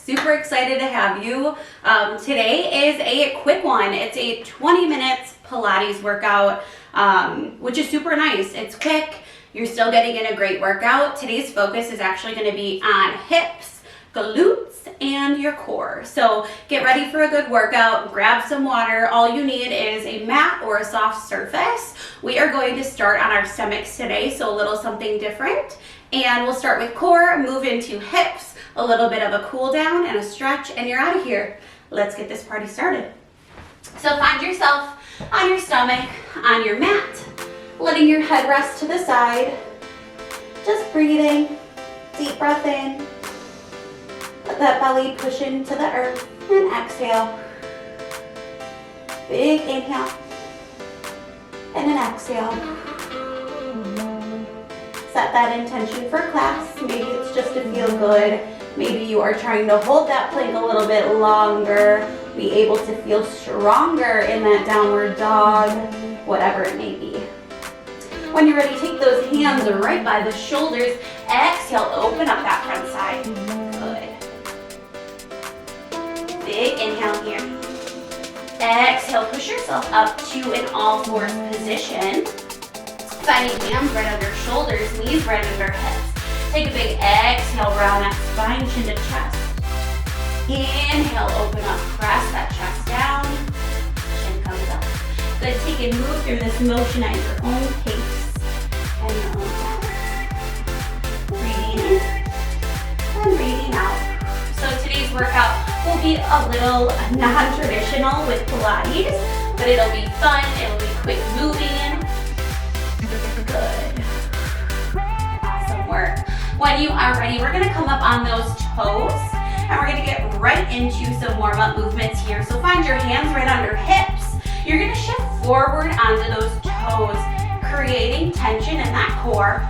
Super excited to have you. Today is a quick one. It's a 20 minutes Pilates workout, which is super nice. It's quick. You're still getting in a great workout. Today's focus is actually going to be on hips, glutes, and your core. So get ready for a good workout. Grab some water. All you need is a mat or a soft surface. We are going to start on our stomachs today, so a little something different. And we'll start with core, move into hips, a little bit of a cool down and a stretch, and you're out of here. Let's get this party started. So find yourself on your stomach, on your mat, letting your head rest to the side. Just breathing, deep breath in. Let that belly push into the earth and exhale. Big inhale and an exhale. Set that intention for class. Maybe it's just to feel good. Maybe you are trying to hold that plank a little bit longer, be able to feel stronger in that downward dog, whatever it may be. When you're ready, take those hands right by the shoulders. Exhale, open up that front side. Good. Big inhale here. Exhale, push yourself up to an all-fours position. Finding hands right under shoulders, knees right under hips. Take a big exhale, round that spine, chin to chest. Inhale, open up, press that chest down, chin comes up. Good, take and move through this motion at your own pace and your own time. Breathing in and breathing out. So today's workout will be a little non-traditional with Pilates, but it'll be fun, it'll be quick moving. Good. Awesome work. When you are ready, we're gonna come up on those toes and we're gonna get right into some warm-up movements here. So find your hands right under hips. You're gonna shift forward onto those toes, creating tension in that core.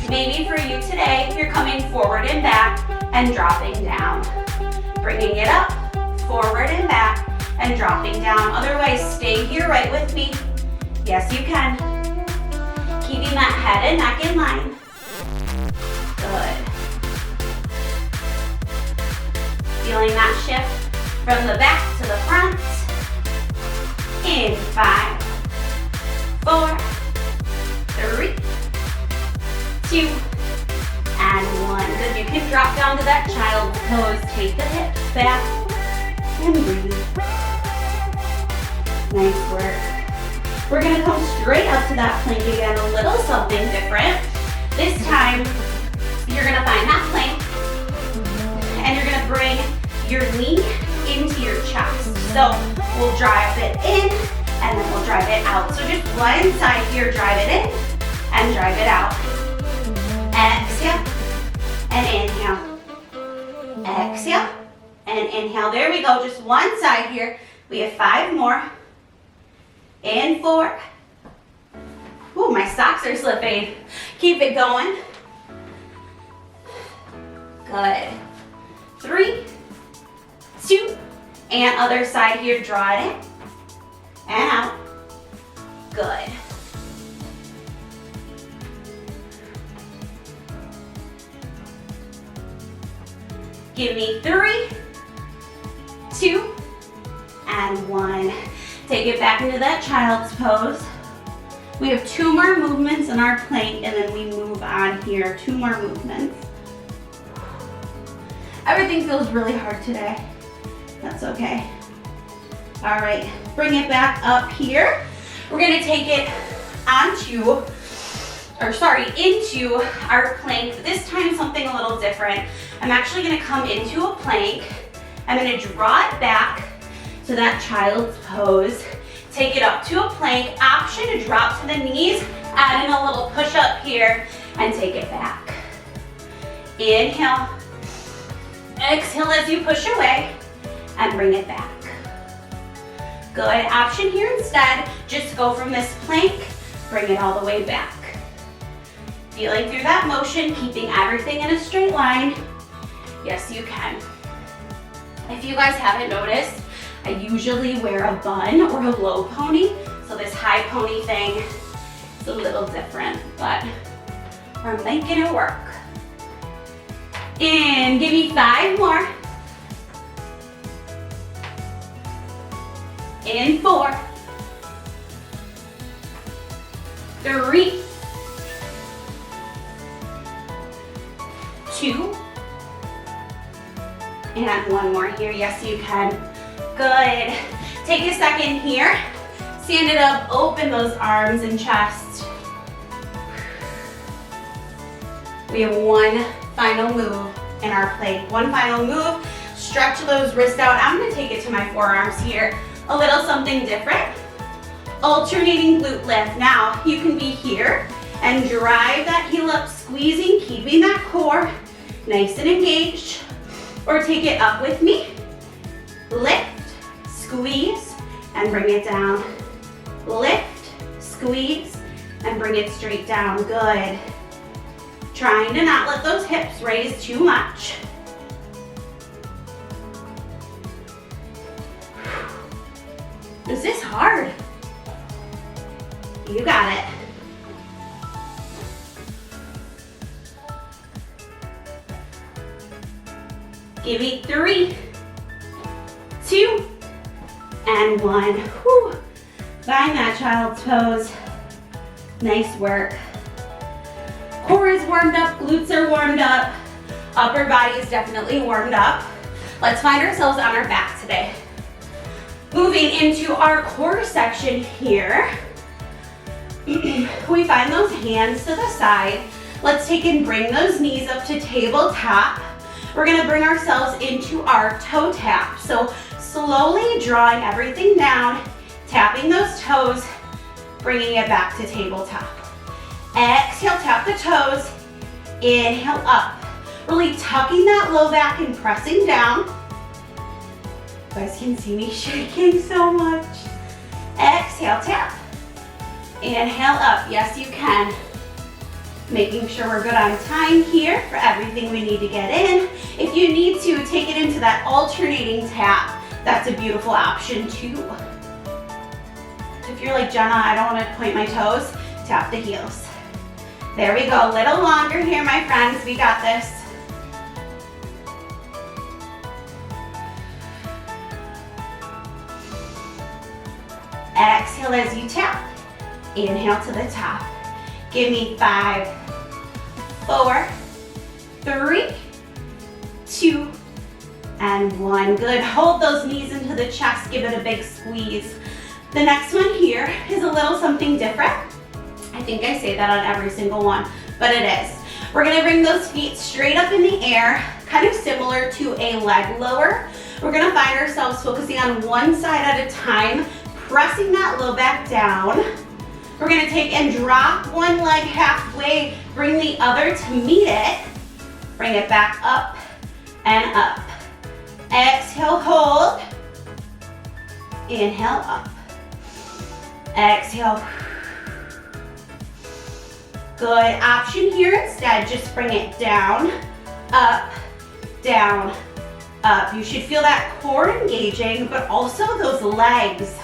Maybe for you today, you're coming forward and back and dropping down. Bringing it up, forward and back, and dropping down. Otherwise, stay here right with me. Yes, you can. Keeping that head and neck in line. Good. Feeling that shift from the back to the front. In 5, 4, 3, 2, and 1. Good. You can drop down to that child's pose. Take the hips back and breathe. Nice work. We're gonna come straight up to that plank again, a little something different. This time, you're gonna find that plank, and you're gonna bring your knee into your chest. So we'll drive it in, and then we'll drive it out. So just one side here, drive it in, and drive it out. Exhale, and inhale. Exhale, and inhale. There we go, just one side here. We have 5 more. And 4. Ooh, my socks are slipping. Keep it going. Good. 3, 2, and other side here. Draw it in and out. Good. Give me 3, 2, and 1. Take it back into that child's pose. We have 2 more movements in our plank, and then we move on here. 2 more movements. Everything feels really hard today. That's okay. All right, bring it back up here. We're gonna take it into our plank. This time something a little different. I'm actually gonna come into a plank. I'm gonna draw it back to that child's pose. Take it up to a plank. Option to drop to the knees. Add in a little push up here and take it back. Inhale. Exhale as you push away and bring it back. Good. Option here instead, just go from this plank, bring it all the way back. Feeling through that motion, keeping everything in a straight line. Yes, you can. If you guys haven't noticed, I usually wear a bun or a low pony, so this high pony thing is a little different, but we're making it work. And give me 5 more. In 4, 3, 2, and one more here. Yes, you can. Good. Take a second here. Stand it up, open those arms and chest. We have one final move in our plate. One final move. Stretch those wrists out. I'm gonna take it to my forearms here. A little something different. Alternating glute lift. Now, you can be here and drive that heel up, squeezing, keeping that core nice and engaged. Or take it up with me. Lift, squeeze, and bring it down. Lift, squeeze, and bring it straight down. Good. Trying to not let those hips raise too much. Is this hard? You got it. Give me 3, 2, and 1. Whew. Find that child's pose. Nice work. Core is warmed up, glutes are warmed up, upper body is definitely warmed up. Let's find ourselves on our back today. Moving into our core section here, we find those hands to the side. Let's take and bring those knees up to tabletop. We're gonna bring ourselves into our toe tap. So slowly drawing everything down, tapping those toes, bringing it back to tabletop. Exhale, tap the toes. Inhale up. Really tucking that low back and pressing down. You guys can see me shaking so much. Exhale, tap. Inhale up. Yes, you can. Making sure we're good on time here for everything we need to get in. If you need to, take it into that alternating tap. That's a beautiful option too. If you're like, Jenna, I don't want to point my toes, tap the heels. There we go. A little longer here, my friends. We got this. Exhale as you tap. Inhale to the top. Give me 5, 4, 3, 2, and 1. Good. Hold those knees into the chest. Give it a big squeeze. The next one here is a little something different. I think I say that on every single one, but it is. We're gonna bring those feet straight up in the air, kind of similar to a leg lower. We're gonna find ourselves focusing on one side at a time, pressing that low back down. We're gonna take and drop one leg halfway, bring the other to meet it, bring it back up and up. Exhale, hold. Inhale, up. Exhale. Good. Option here instead, just bring it down, up, down, up. You should feel that core engaging, but also those legs.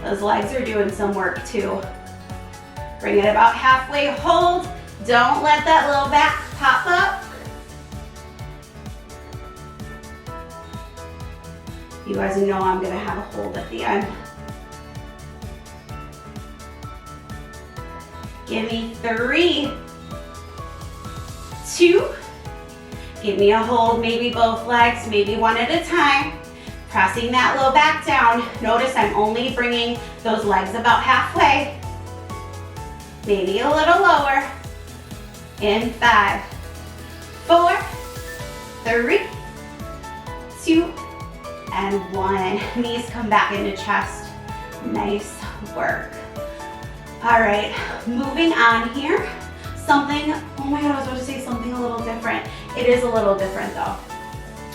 Those legs are doing some work too. Bring it about halfway, hold. Don't let that low back pop up. You guys know I'm gonna have a hold at the end. Give me 3, 2, give me a hold, maybe both legs, maybe one at a time. Pressing that low back down. Notice I'm only bringing those legs about halfway. Maybe a little lower. In 5, 4, 3, 2, and 1. Knees come back into chest. Nice work. All right, moving on here. Something, oh my God, I was about to say something a little different. It is a little different though.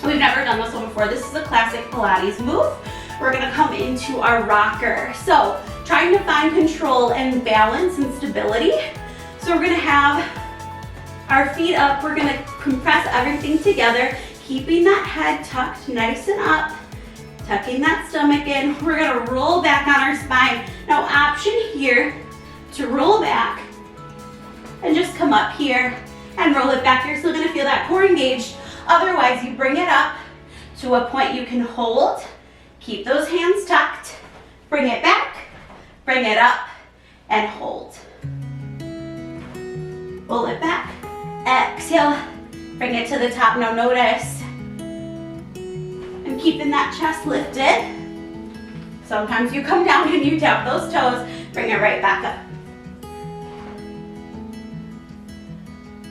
We've never done this one before. This is a classic Pilates move. We're gonna come into our rocker. So, trying to find control and balance and stability. So we're gonna have our feet up. We're gonna compress everything together, keeping that head tucked nice and up, tucking that stomach in. We're gonna roll back on our spine. Now, option here to roll back and just come up here and roll it back. You're still gonna feel that core engaged. Otherwise, you bring it up to a point you can hold. Keep those hands tucked. Bring it back, bring it up, and hold. Pull it back, exhale, bring it to the top. Now notice, I'm keeping that chest lifted. Sometimes you come down and you tap those toes, bring it right back up.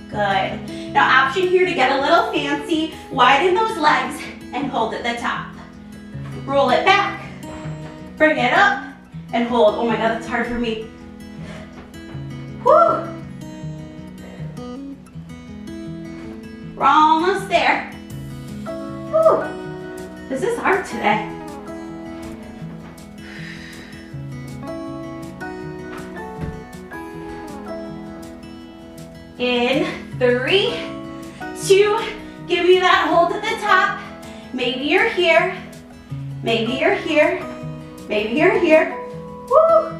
Good. Now option here to get a little fancy, widen those legs and hold at the top. Roll it back, bring it up, and hold. Oh my God, that's hard for me. Whew. We're almost there. Whew. This is hard today. In 3, 2, give me that hold at the top. Maybe you're here, maybe you're here, maybe you're here. Woo!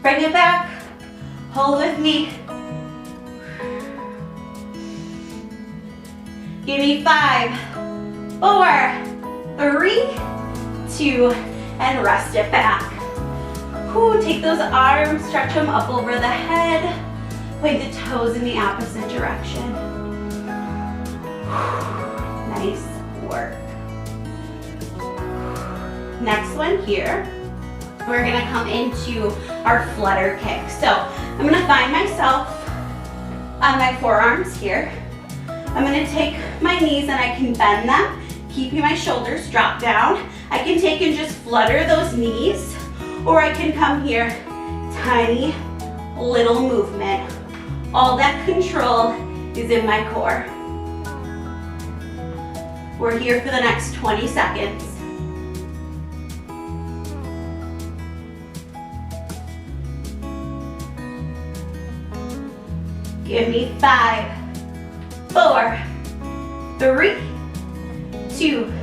Bring it back, hold with me. Give me 5, 4, 3, 2, and rest it back. Woo, take those arms, stretch them up over the head. Point the toes in the opposite direction. Nice work. Next one here, we're gonna come into our flutter kick. So I'm gonna find myself on my forearms here. I'm gonna take my knees and I can bend them, keeping my shoulders drop down. I can take and just flutter those knees, or I can come here, tiny little movement. All that control is in my core. We're here for the next 20 seconds. Give me 5, 4, 3, 2,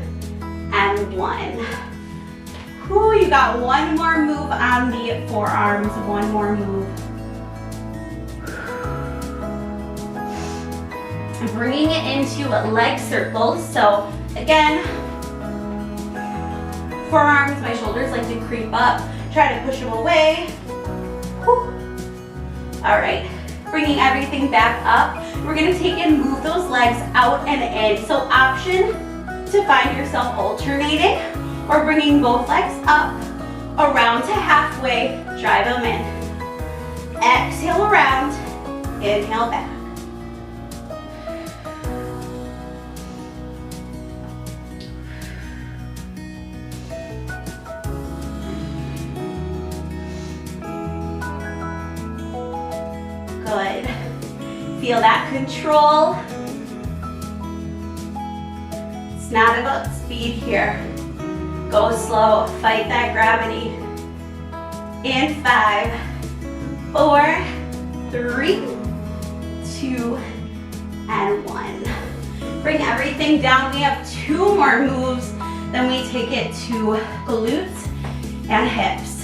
and 1. Whew, you got one more move on the forearms, one more move. I'm bringing it into leg circles. So again, forearms, my shoulders like to creep up. Try to push them away. Whew. All right, bringing everything back up. We're gonna take and move those legs out and in. So option to find yourself alternating or bringing both legs up, around to halfway, drive them in. Exhale around, inhale back. Good. Feel that control. It's not about speed here. Go slow, fight that gravity. In 5, 4, 3, 2, and 1. Bring everything down. We have 2 more moves. Then we take it to glutes and hips.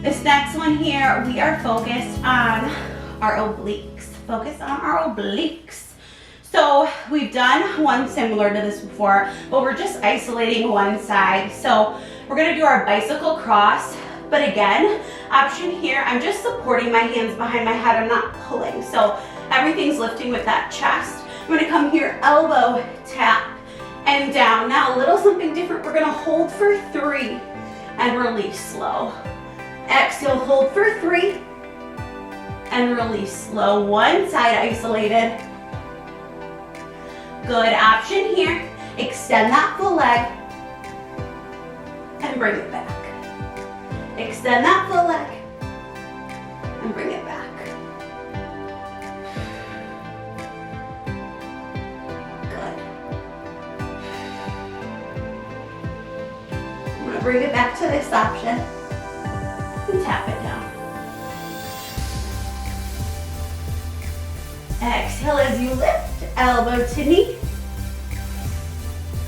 This next one here, we are focused on our obliques. Focus on our obliques. So we've done one similar to this before, but we're just isolating one side. So we're gonna do our bicycle cross, but again, option here, I'm just supporting my hands behind my head, I'm not pulling. So everything's lifting with that chest. I'm gonna come here, elbow, tap, and down. Now a little something different, we're gonna hold for 3 and release slow. Exhale, hold for 3 and release slow. One side isolated. Good option here. Extend that full leg and bring it back. Extend that full leg and bring it back. Good. I'm going to bring it back to this option and tap it down. Exhale as you lift, elbow to knee.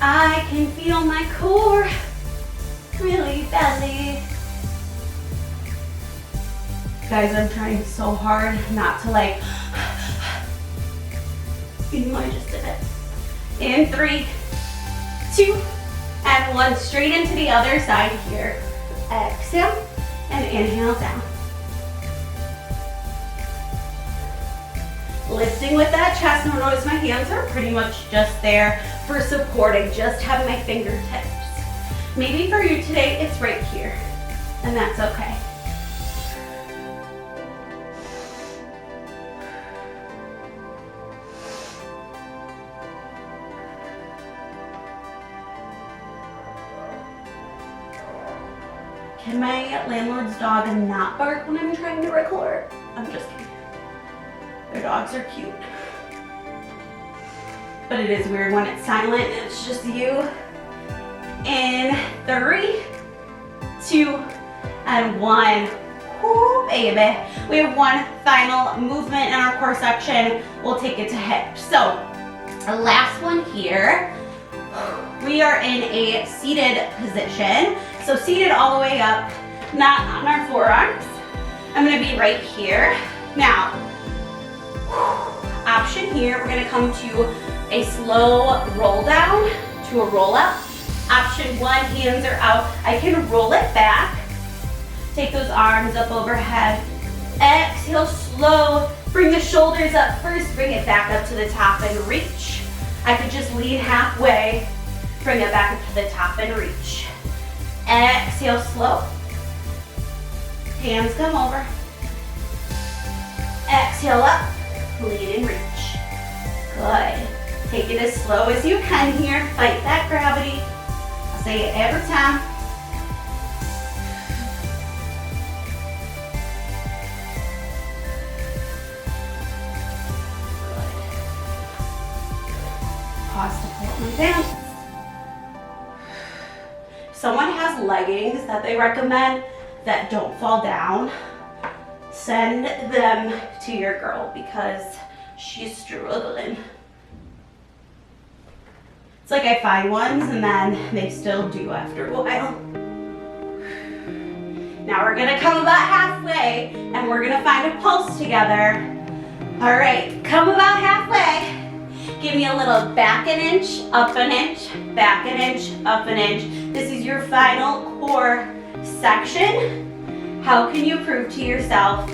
I can feel my core really belly. Guys, I'm trying so hard not to like, even though I just did it. In 3, 2, and 1. Straight into the other side here. Exhale and inhale down. Lifting with that chest. Now notice my hands are pretty much just there for support. I just have my fingertips. Maybe for you today, it's right here, and that's okay. Can my landlord's dog not bark when I'm trying to record? I'm just kidding. Their dogs are cute. But it is weird when it's silent and it's just you. In 3, 2, and 1. Woo, baby. We have one final movement in our core section. We'll take it to hips. So, the last one here. We are in a seated position. So seated all the way up, not on our forearms. I'm gonna be right here. Now, option here, we're gonna come to a slow roll down to a roll up. Option 1, hands are out. I can roll it back. Take those arms up overhead. Exhale, slow. Bring the shoulders up first, bring it back up to the top and reach. I could just lean halfway, bring it back up to the top and reach. Exhale, slow. Hands come over. Exhale up, lean and reach. Good. Take it as slow as you can here. Fight that gravity. I'll say it every time. Good. Pause to pull up my pants. Someone has leggings that they recommend that don't fall down, send them to your girl because she's struggling. It's like I find ones and then they still do after a while. Now we're gonna come about halfway and we're gonna find a pulse together. All right, come about halfway. Give me a little back an inch, up an inch, back an inch, up an inch. This is your final core section. How can you prove to yourself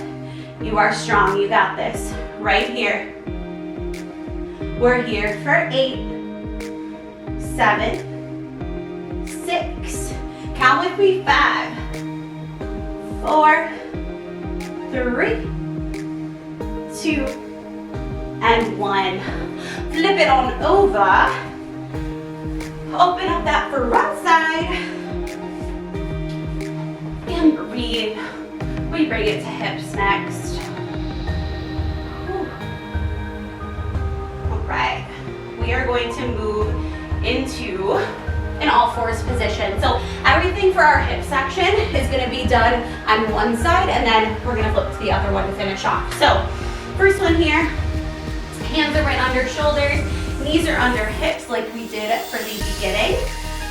you are strong? You got this. Right here. We're here for 8, 7, 6. Count with me. 5, 4, 3, 2, and 1. Flip it on over. Open up that front side. And breathe. We bring it to hips next. Whew. All right. We are going to move into an all fours position. So everything for our hip section is going to be done on one side and then we're going to flip to the other one to finish off. So first one here. Hands are right under shoulders, knees are under hips like we did for the beginning.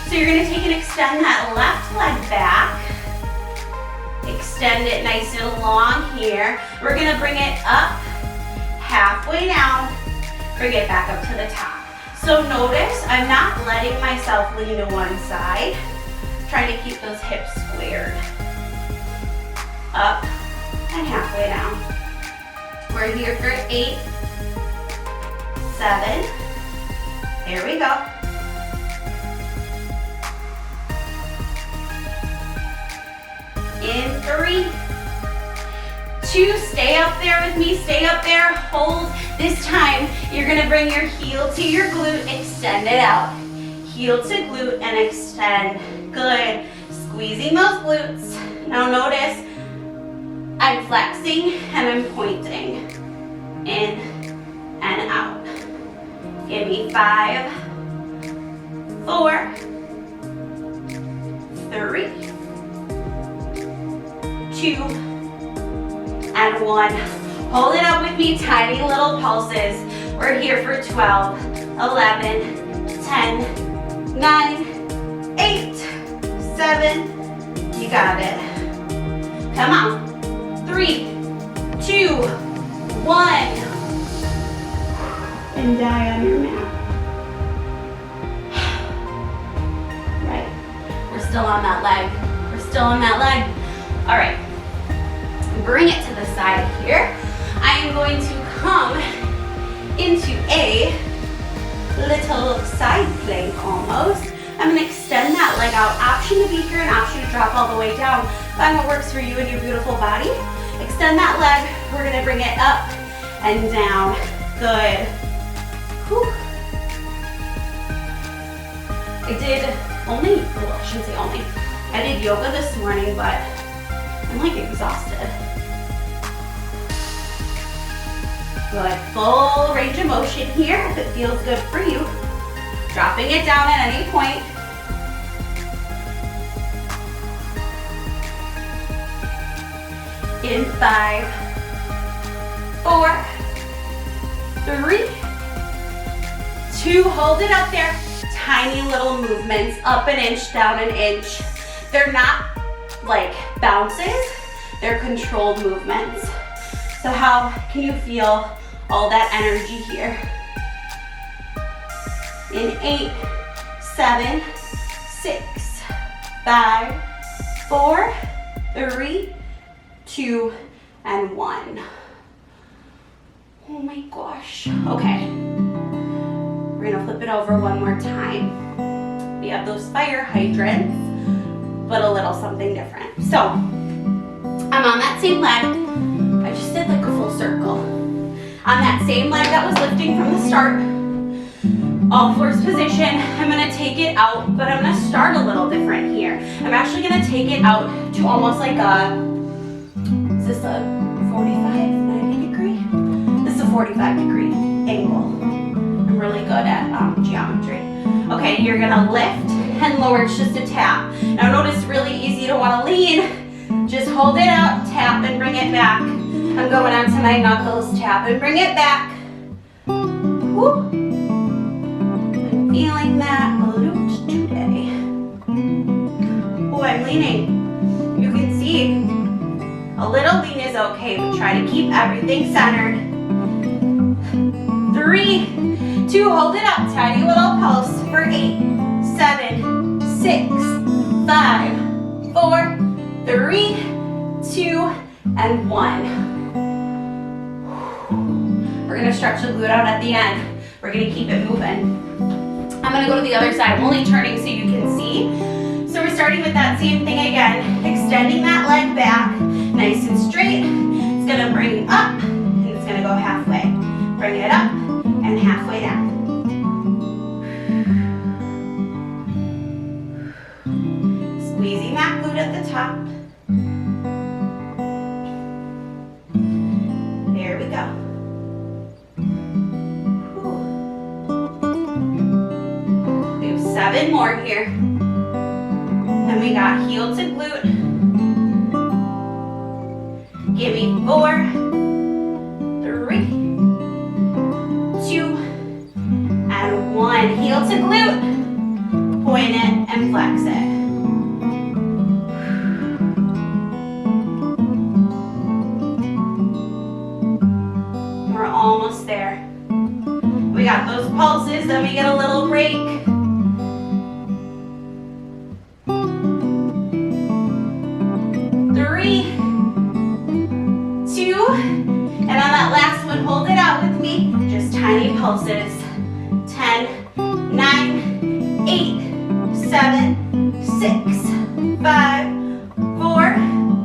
So you're gonna take and extend that left leg back. Extend it nice and long here. We're gonna bring it up, halfway down, bring it back up to the top. So notice I'm not letting myself lean to one side, trying to keep those hips squared. Up and halfway down. We're here for 8, 7, here we go. In 3, 2, stay up there with me, stay up there, hold. This time, you're gonna bring your heel to your glute, extend it out. Heel to glute and extend, good. Squeezing those glutes. Now notice, I'm flexing and I'm pointing. In and out. Give me 5, 4, 3, 2, and 1. Hold it up with me, tiny little pulses. We're here for 12, 11, 10, 9, 8, 7. You got it. Come on. 3, 2, 1. And die on your mat. Right. still on that leg. We're still on that leg. All right. Bring it to the side here. I am going to come into a little side plank almost. I'm going to extend that leg out. Option to be here and option to drop all the way down. Find what works for you and your beautiful body. Extend that leg. We're going to bring it up and down. Good. Whew. I did only, well, I shouldn't say only. I did yoga this morning, but I'm like exhausted. Good. Full range of motion here if it feels good for you. Dropping it down at any point. In 5, 4, 3, 2, hold it up there. Tiny little movements, up an inch, down an inch. They're not like bounces, they're controlled movements. So how can you feel all that energy here? In 8, 7, 6, 5, 4, 3, 2, and 1. Oh my gosh. Okay. We're gonna flip it over one more time. We have those fire hydrants, but a little something different. So, I'm on that same leg. I just did like a full circle. On that same leg that was lifting from the start, all fours position. I'm gonna take it out, but I'm gonna start a little different here. I'm actually gonna take it out to almost like a, is this a 45, 90 degree? This is a 45 degree angle. I'm really good at geometry. Okay, you're gonna lift and lower, it's just a tap. Now notice really easy to wanna lean. Just hold it out, tap and bring it back. I'm going onto my knuckles, tap and bring it back. Woo. I'm feeling that glute today. Oh, I'm leaning. You can see a little lean is okay, but try to keep everything centered. 3, 2, hold it up, tiny little pulse for 8, 7, 6, 5, 4, 3, 2, and 1. We're gonna stretch the glute out at the end. We're gonna keep it moving. I'm gonna go to the other side. I'm only turning so you can see. So we're starting with that same thing again. Extending that leg back, nice and straight. It's gonna bring up, and it's gonna go halfway. Bring it up, and halfway down. Squeezing that glute at the top. There we go. We have 7 more here. Then we got heel to glute. Give me 4, 3, 2, and 1. Heel to glute. Point it and flex it. We're almost there. We got those pulses, then we get a little break. 3, 2, and on that last one, hold it out with me. Just tiny pulses. 10, 9, 8, 7, 6, 5, 4,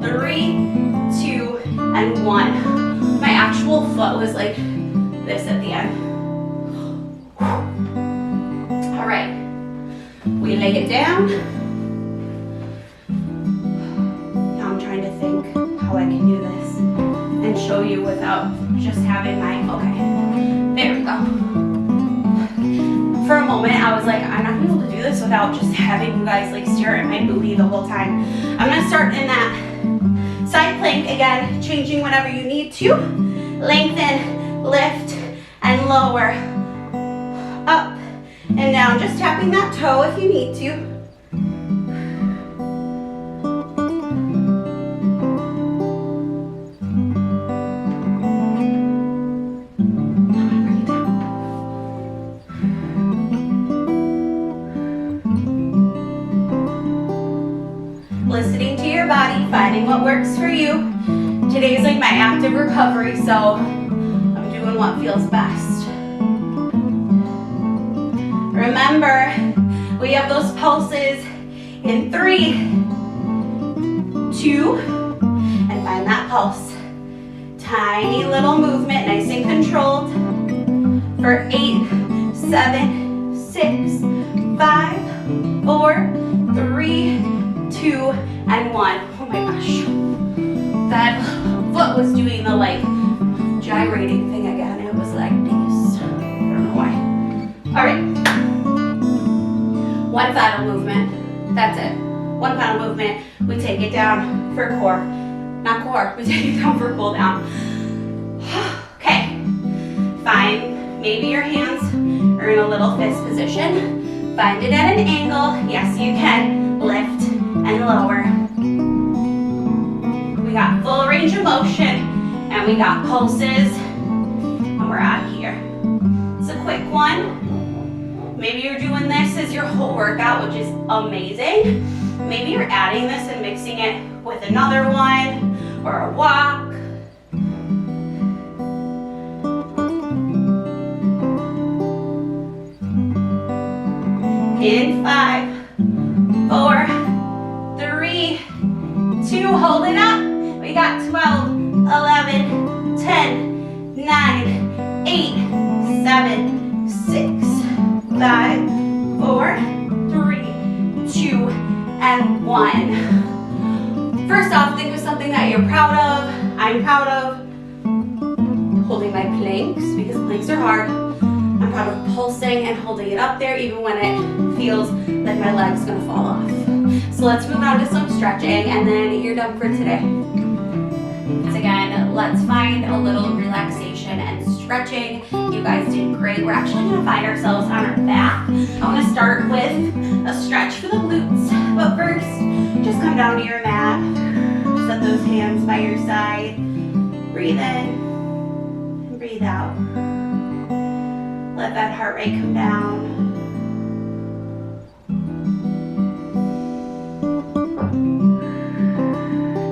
3, 2, and 1. My actual foot was like this at the end. All right, we lay it down. Now I'm trying to think how I can do this and show you without just having my, okay, there we go. For a moment, I was like, I'm not gonna be able to do this without just having you guys like stare at my booty the whole time. I'm gonna start in that side plank again, changing whenever you need to. Lengthen, lift, and lower. Up and down, just tapping that toe if you need to. what works for you. Today's like my active recovery, so I'm doing what feels best. Remember, we have those pulses in 3, 2, and find that pulse. Tiny little movement, nice and controlled. For 8, 7, 6, 5, 4, 3, 2, and 1. Oh my gosh. That foot was doing the like gyrating thing again. It was like this. I don't know why. All right. One final movement. That's it. One final movement. We take it down for core. Not core. We take it down for cool down. Okay. Fine. Maybe your hands are in a little fist position. Find it at an angle. Yes, you can. Lift and lower. We got full range of motion, and we got pulses, and we're out of here. It's a quick one. Maybe you're doing this as your whole workout, which is amazing. Maybe you're adding this and mixing it with another one or a walk. In 5, 4, 3, 2, hold it up. We got 12, 11, 10, 9, 8, 7, 6, 5, 4, 3, 2, and 1. First off, think of something that you're proud of. I'm proud of holding my planks because planks are hard. I'm proud of pulsing and holding it up there even when it feels like my leg's gonna fall off. So let's move on to some stretching and then you're done for today. Once again, let's find a little relaxation and stretching. You guys did great. We're actually gonna find ourselves on our back. I wanna start with a stretch for the glutes, but first, just come down to your mat. Set those hands by your side. Breathe in and breathe out. Let that heart rate come down.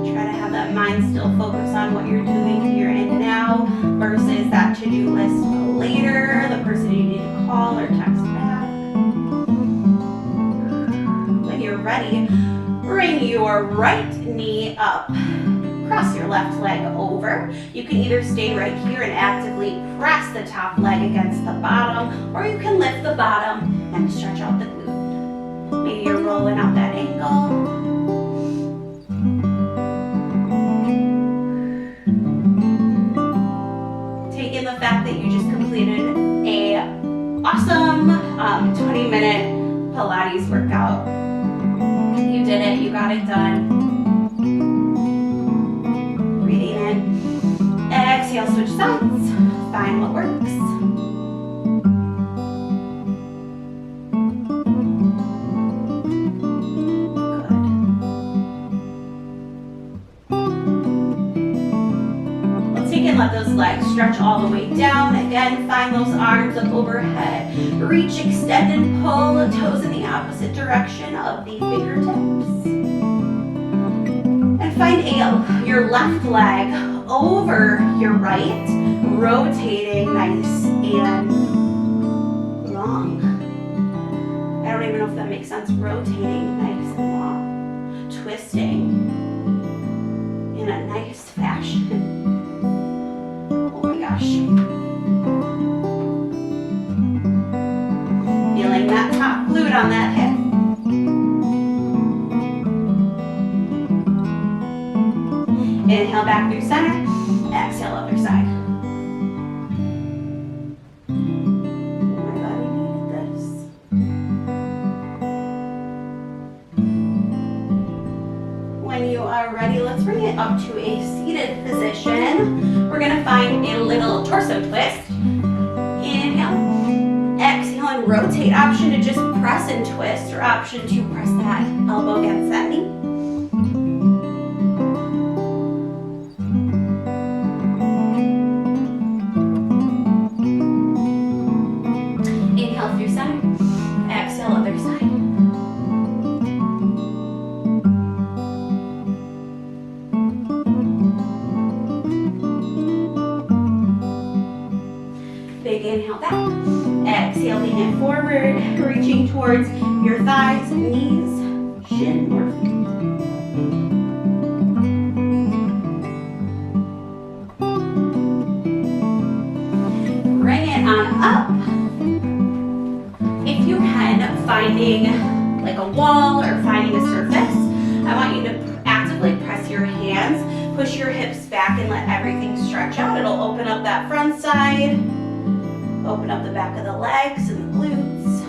Try to have that mind still focus on what you're doing here and now versus that to-do list later, the person you need to call or text back. When you're ready, bring your right knee up. Cross your left leg over. You can either stay right here and actively press the top leg against the bottom, or you can lift the bottom and stretch out the glute. Maybe you're rolling out that ankle. Take in the fact that you just completed a awesome 20-minute Pilates workout. You did it, you got it done. Exhale, switch sides. Find what works. Good. Let's take and let those legs stretch all the way down. Again, find those arms up overhead. Reach, extend, and pull the toes in the opposite direction of the fingertips. And find your left leg over your right, rotating nice and long. I don't even know if that makes sense. Rotating nice and long. Twisting in a nice fashion. Oh my gosh. Feeling that top glute on that hip. Inhale back through center, exhale other side. My body needed this. When you are ready, let's bring it up to a seated position. We're gonna find a little torso twist. Inhale, exhale and rotate. Option to just press and twist, or option to press that elbow against that knee. back. Exhale, lean it forward, reaching towards your thighs, knees, shin, or feet. Bring it on up. If you can, finding like a wall or finding a surface, I want you to actively press your hands, push your hips back and let everything stretch out. It'll open up that front side, open up the back of the legs and the glutes.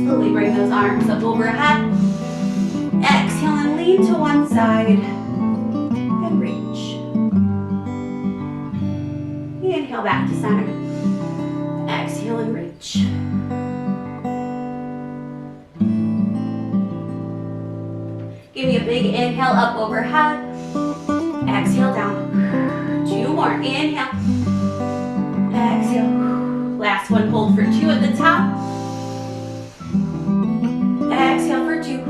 Slowly bring those arms up overhead. Exhale and lean to one side and reach. Inhale back to center. Exhale and reach. Give me a big inhale up overhead. Exhale down. 2 more. Inhale. Exhale. Last one, hold for 2 at the top. Exhale for 2.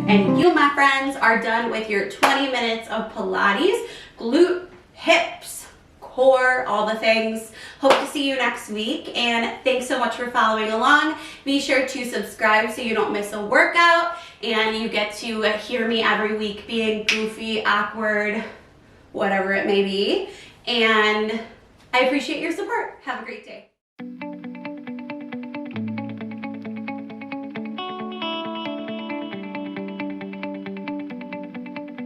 And you, my friends, are done with your 20 minutes of Pilates, glute, hips, core, all the things. Hope to see you next week, and thanks so much for following along. Be sure to subscribe so you don't miss a workout, and you get to hear me every week being goofy, awkward, whatever it may be. And I appreciate your support. Have a great day.